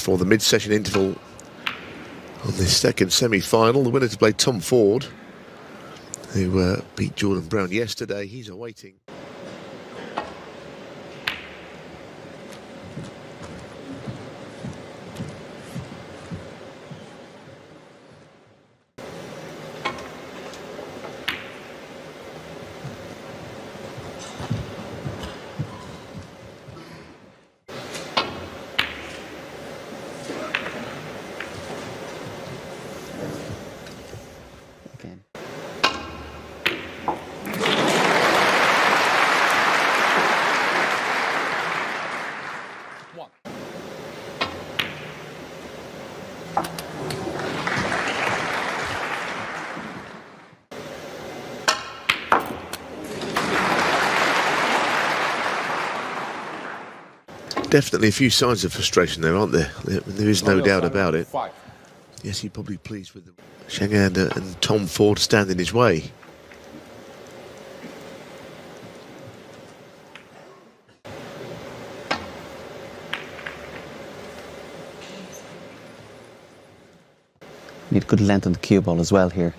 before the mid-session interval on this second semi-final. The winner to play Tom Ford, who beat Jordan Brown yesterday. He's awaiting. Definitely a few signs of frustration there, aren't there? There is no doubt about it. Yes, he's probably pleased with Zhang and Tom Ford standing his way. Need good length on the cue ball as well here.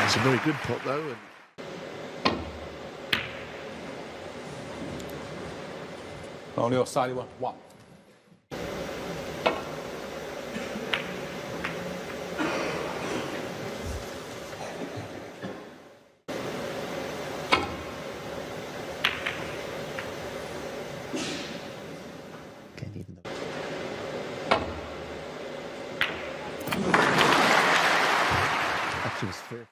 It's a very good pot though. On your side, one. Actually was fair.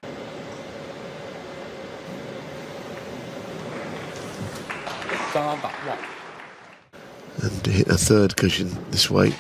And hit a third cushion this way.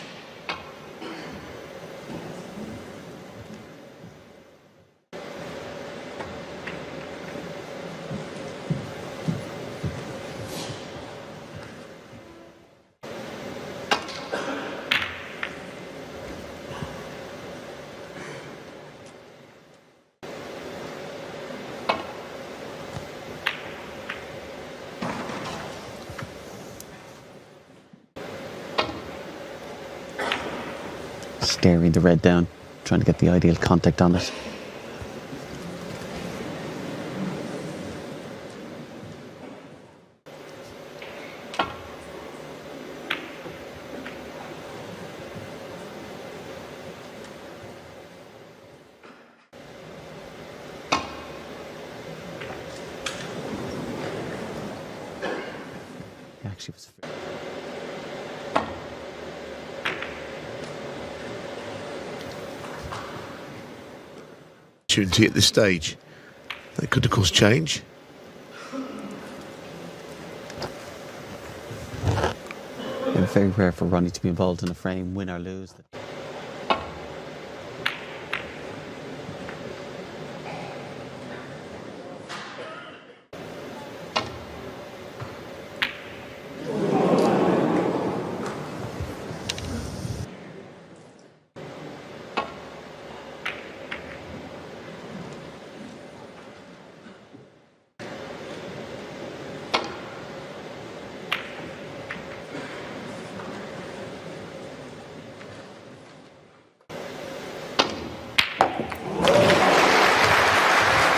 Staring the red down, trying to get the ideal contact on it. He actually was fair. Opportunity at this stage. That could of course change. It's very rare for Ronnie to be involved in a frame, win or lose.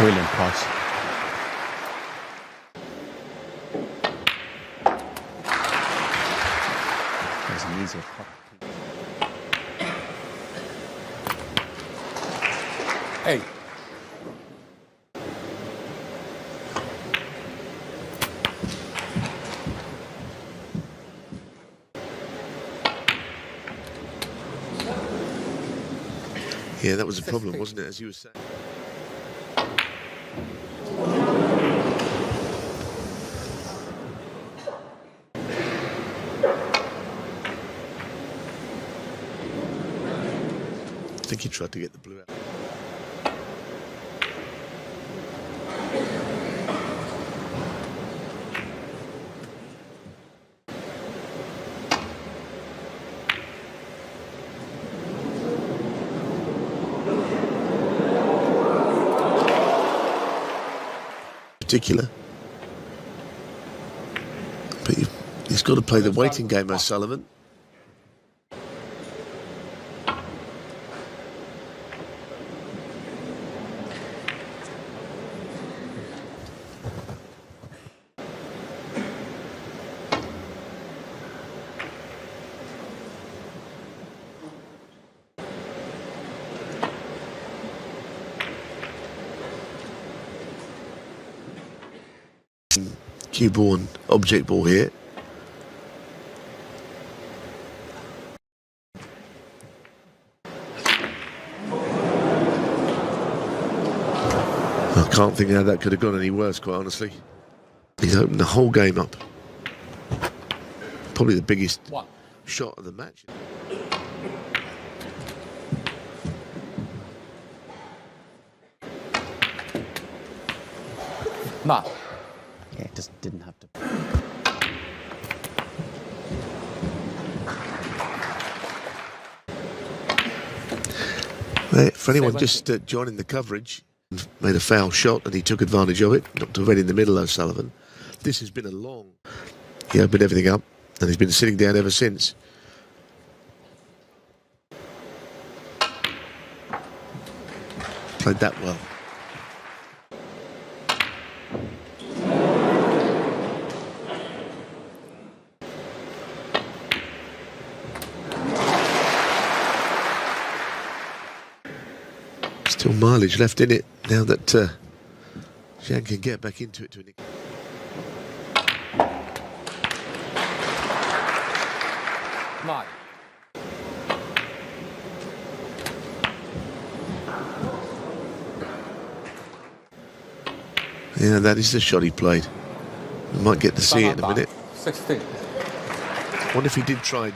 Brilliant pot. There's an easier pot. Hey. Yeah, that was a problem, wasn't it, as you were saying? think he tried to get the blue out. Particular, but he's got to play the waiting game, O'Sullivan. Cue ball and object ball here. I can't think how that could have gone any worse, quite honestly. He's opened the whole game up. Probably the biggest shot of the match. Nah. Yeah, it just didn't have to. For anyone just joining the coverage, made a foul shot and he took advantage of it, knocked a red in the middle, O'Sullivan. This has been a long... He opened everything up and he's been sitting down ever since. Played that well. Still mileage left in it now that Zhang can get back into it. Nine. Yeah, that is the shot he played. We might get to see it in a minute. 16. I wonder if he did try.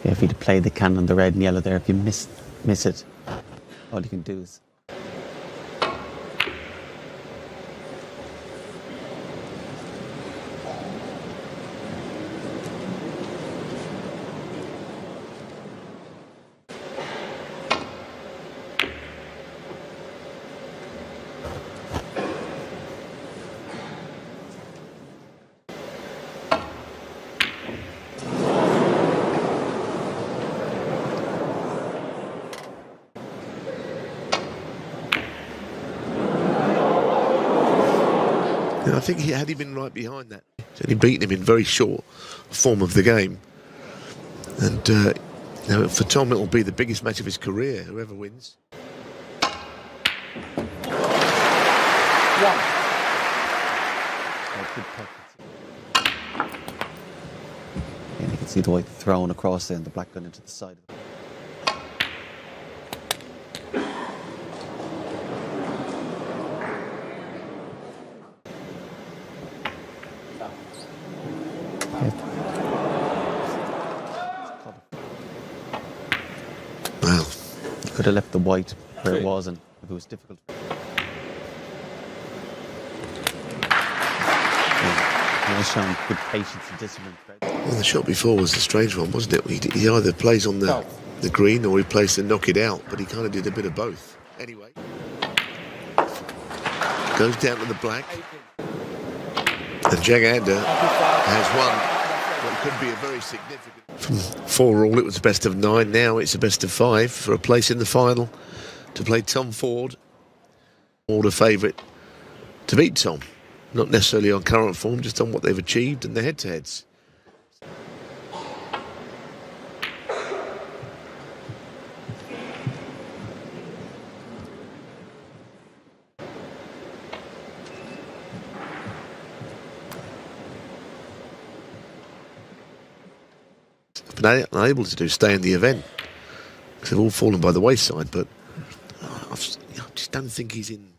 Yeah, if he'd play the can on the red and yellow there, if you miss it, all you can do is... I think had he been right behind that, he's only beaten him in very short form of the game. And you know, for Tom, it will be the biggest match of his career, whoever wins. And you can see the white thrown across there and the black gun into the side of it. Well, could have left the white where it was, and if it was difficult. He was showing good patience and discipline. Well, the shot before was a strange one, wasn't it? He either plays on the green or he plays to knock it out, but he kind of did a bit of both. Anyway, goes down to the black, and Zhang has won what could be a very significant... From 4-all, it was best of 9. Now it's a best of 5 for a place in the final to play Tom Ford. Ford a favourite to beat Tom. Not necessarily on current form, just on what they've achieved and the head-to-heads. Been unable to stay in the event because they've all fallen by the wayside, but I just don't think he's in.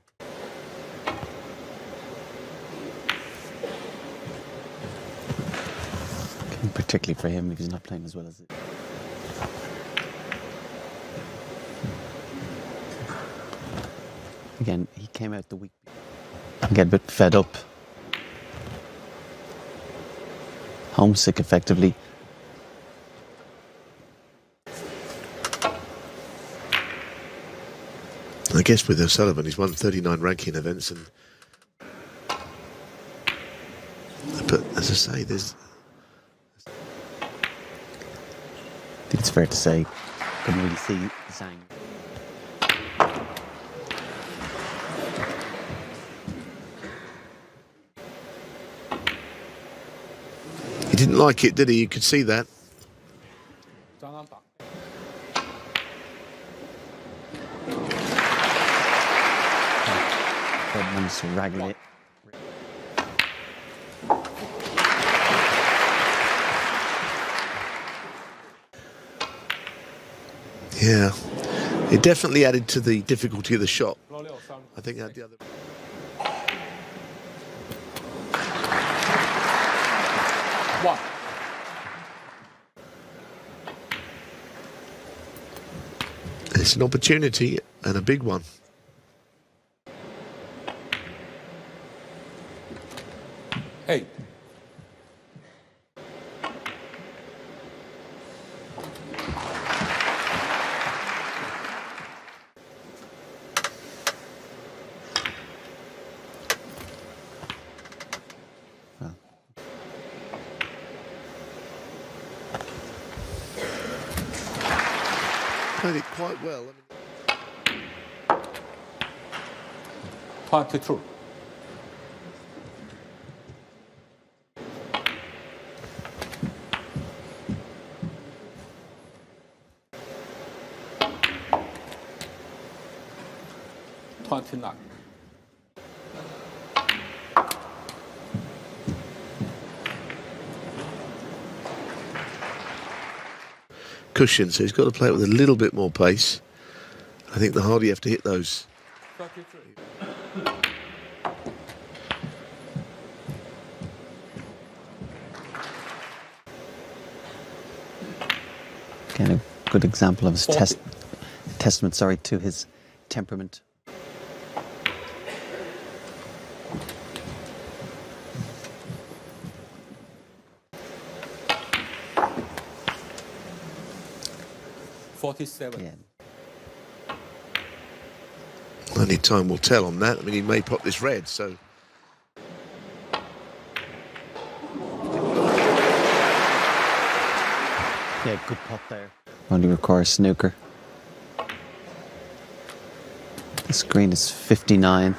Particularly for him, if he's not playing as well as it. Again, he came out the week and get a bit fed up. Homesick, effectively. I guess with O'Sullivan, he's won 39 ranking events, but as I say, I think it's fair to say, couldn't really see Zhang. He didn't like it, did he? You could see that. Zhang Redmond's ragging it. Yeah, it definitely added to the difficulty of the shot. I think that the other. One. It's an opportunity and a big one. Eight. Played it quite well. 22. $29. Cushion, so he's got to play it with a little bit more pace. I think the harder you have to hit those. 33. Again, a good example of his 40. testament, to his temperament. $47. Yeah. Only time will tell on that. I mean, he may pop this red, so. Yeah, good pot there. Only requires snooker. The screen is 59.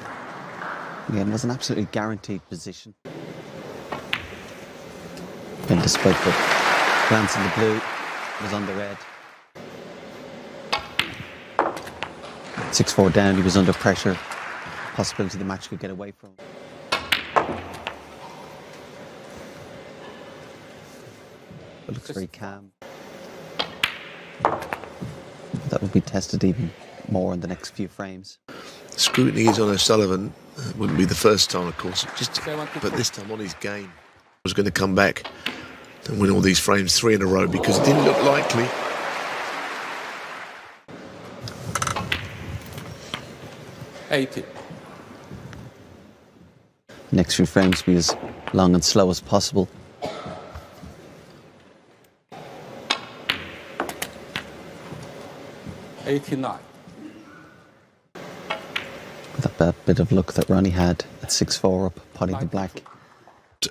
Again, was an absolutely guaranteed position. And despite the glance in the blue, was on the red. 6-4 down, he was under pressure. Possibility the match could get away from him. But looks very calm. That will be tested even more in the next few frames. Scrutiny is on O'Sullivan. Wouldn't be the first time, of course. But this time on his game. Was going to come back and win all these frames 3 in a row because it didn't look likely. $80. Next few frames be as long and slow as possible. $89. With that bit of luck that Ronnie had at 6-4 up, potting the black.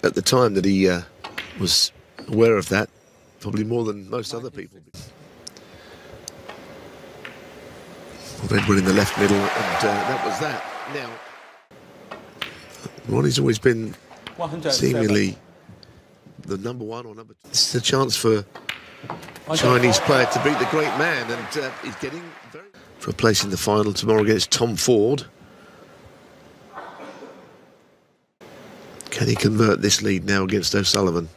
At the time that he was aware of that, probably more than most other people. Red one in the left middle, and that was that. Now, Ronnie's always been 107. seemingly the number one or number two. This is a chance for a Chinese player to beat the great man, and he's getting very for a place in the final tomorrow against Tom Ford. Can he convert this lead now against O'Sullivan,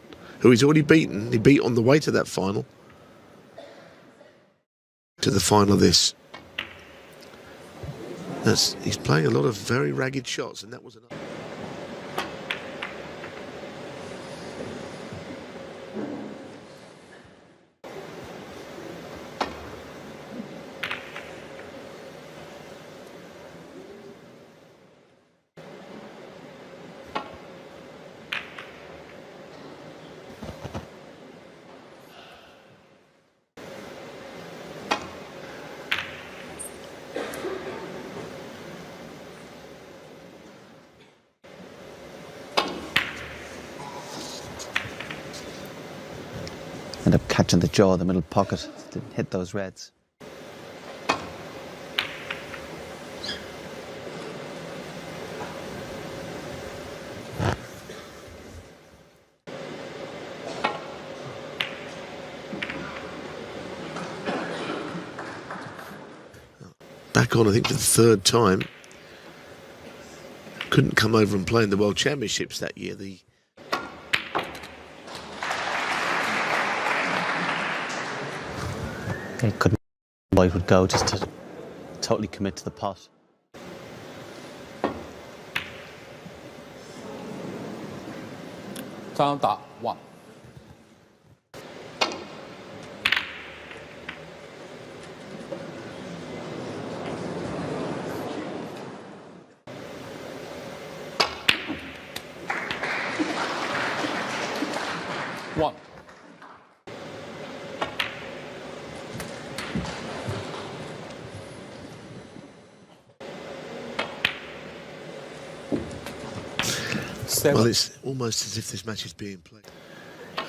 who he's already beaten? He beat on the way to that final. To the final of this. He's playing a lot of very ragged shots, and that was enough. End up catching the jaw, the middle pocket. Didn't hit those reds. Back on, I think, for the third time. Couldn't come over and play in the World Championships that year. He couldn't. White would go just to totally commit to the pot. Zhang Da 1. One. Well, it's almost as if this match is being played.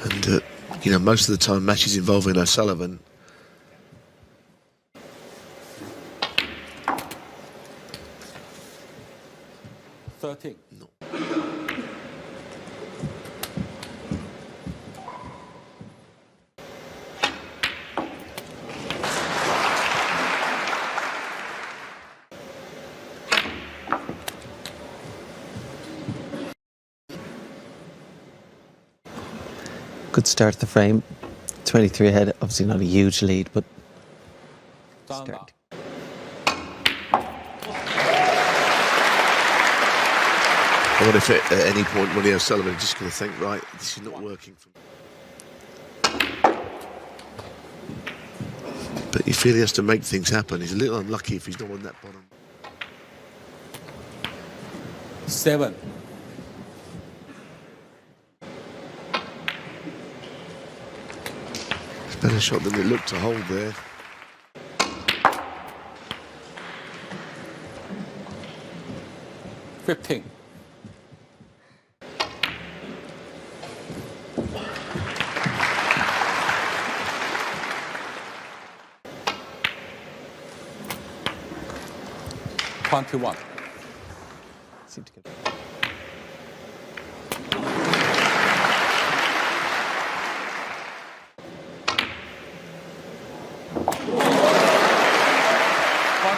And, you know, most of the time matches involving O'Sullivan. No. Good start to the frame. 23 ahead, obviously not a huge lead, but starting to... I wonder if at any point Ronnie O'Sullivan is just going to think, right, this is not working for me. But you feel he has to make things happen. He's a little unlucky if he's not on that bottom. 7. It's a better shot than it looked to hold there. $15. $21. Seemed to get...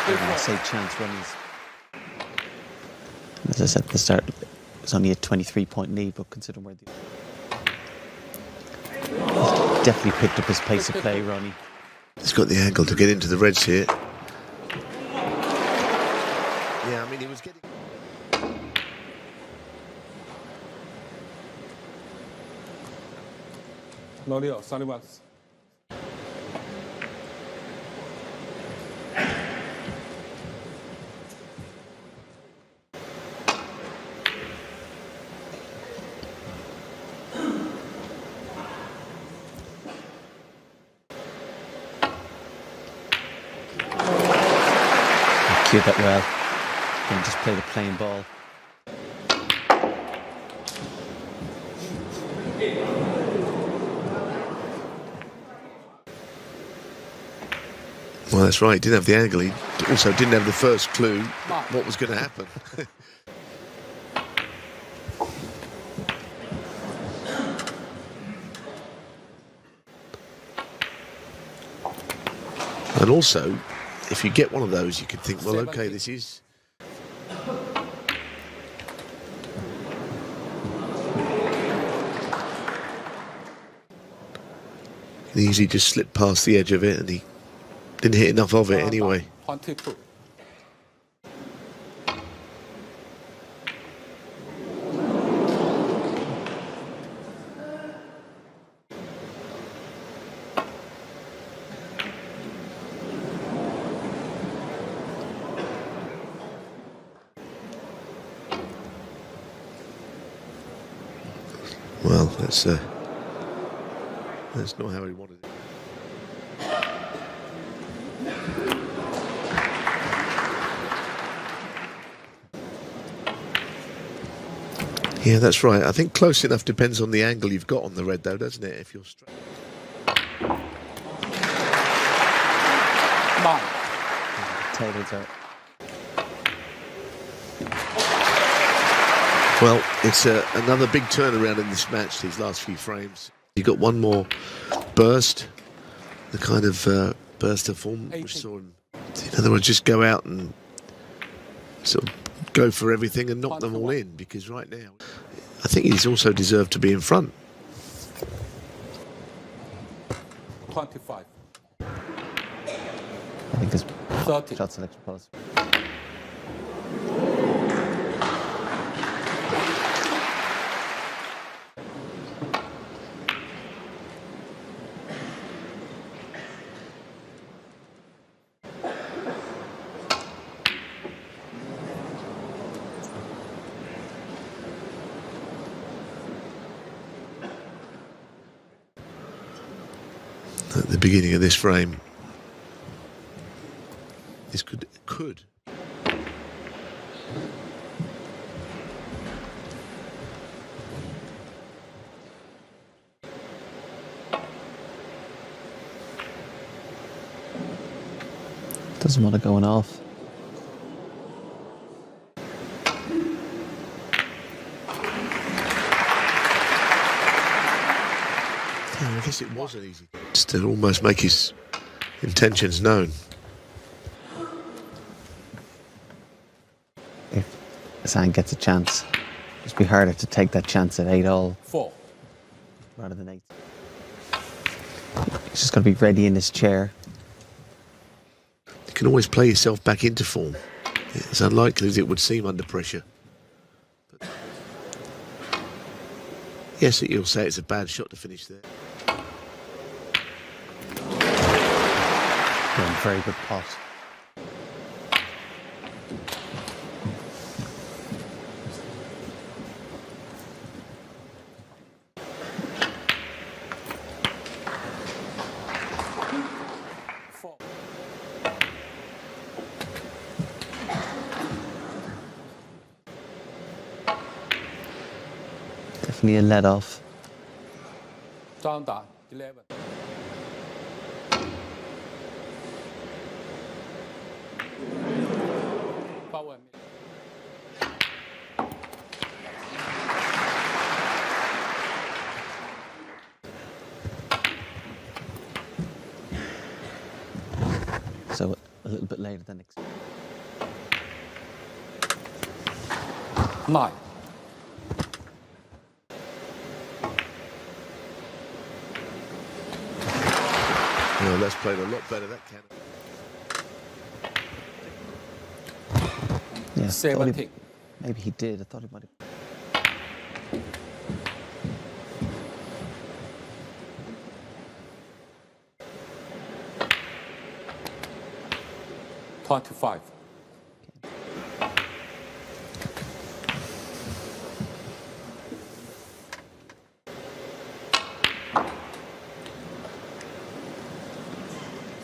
I say chance Ronnie's. As I said at the start, it was only a 23-point lead, but considering where the... He's definitely picked up his pace of play, Ronnie. He's got the angle to get into the reds here. Yeah, I mean, he was getting... Ronnie O'Sullivan. Cued that well. And just play the plain ball. Well, that's right. He didn't have the angle. He also didn't have the first clue what was going to happen. And also, if you get one of those, you could think, well, okay, this is... He easily just slipped past the edge of it, and he didn't hit enough of it anyway. 22. Well, that's not how he wanted it. Yeah, that's right. I think close enough depends on the angle you've got on the red, though, doesn't it? If you're straight. 9. Tables are. Well, it's another big turnaround in this match, these last few frames. You got one more burst, the kind of burst of form which saw him, in other words, just go out and sort of go for everything and knock them all in, because right now I think he's also deserved to be in front. 25. I think his 30. shot selection policy. At the beginning of this frame, this could. Doesn't want it going off. I guess it wasn't easy. Just to almost make his intentions known. If Zhang gets a chance, it'd be harder to take that chance at 8-all 4. rather than 8. He's just got to be ready in his chair. You can always play yourself back into form. It's unlikely as it would seem under pressure. But yes, you'll say it's a bad shot to finish there. Very good pot. Definitely a let off. Zhang Da, 11. So a little bit later than expected. 9. Well, that's played a lot better, that can. Yeah, 17. Maybe he did. I thought he might have. 25.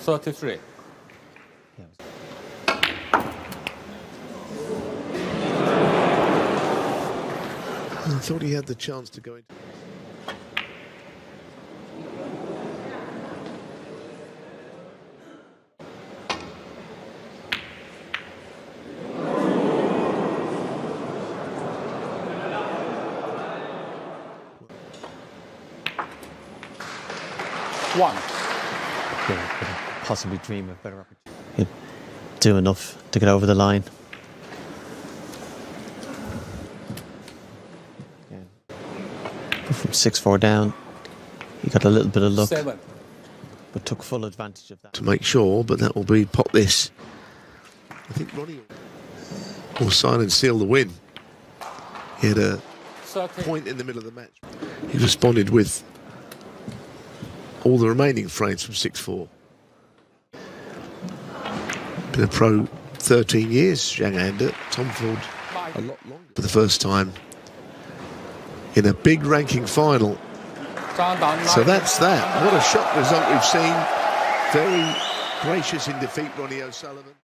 $33. Yeah, I thought he had the chance to go into. One. yeah, could possibly dream of better opportunity. He'd do enough to get over the line. Yeah. But from 6-4 down, he got a little bit of luck, 7. but took full advantage of that. To make sure, but that will be pot this. I think Ronnie will sign and seal the win. He had a 13. point in the middle of the match. He responded with all the remaining frames from 6-4. Been a pro 13 years, Zhang Anda. Tom Ford a lot longer. For the first time in a big ranking final. So that's that. What a shock result we've seen. Very gracious in defeat, Ronnie O'Sullivan.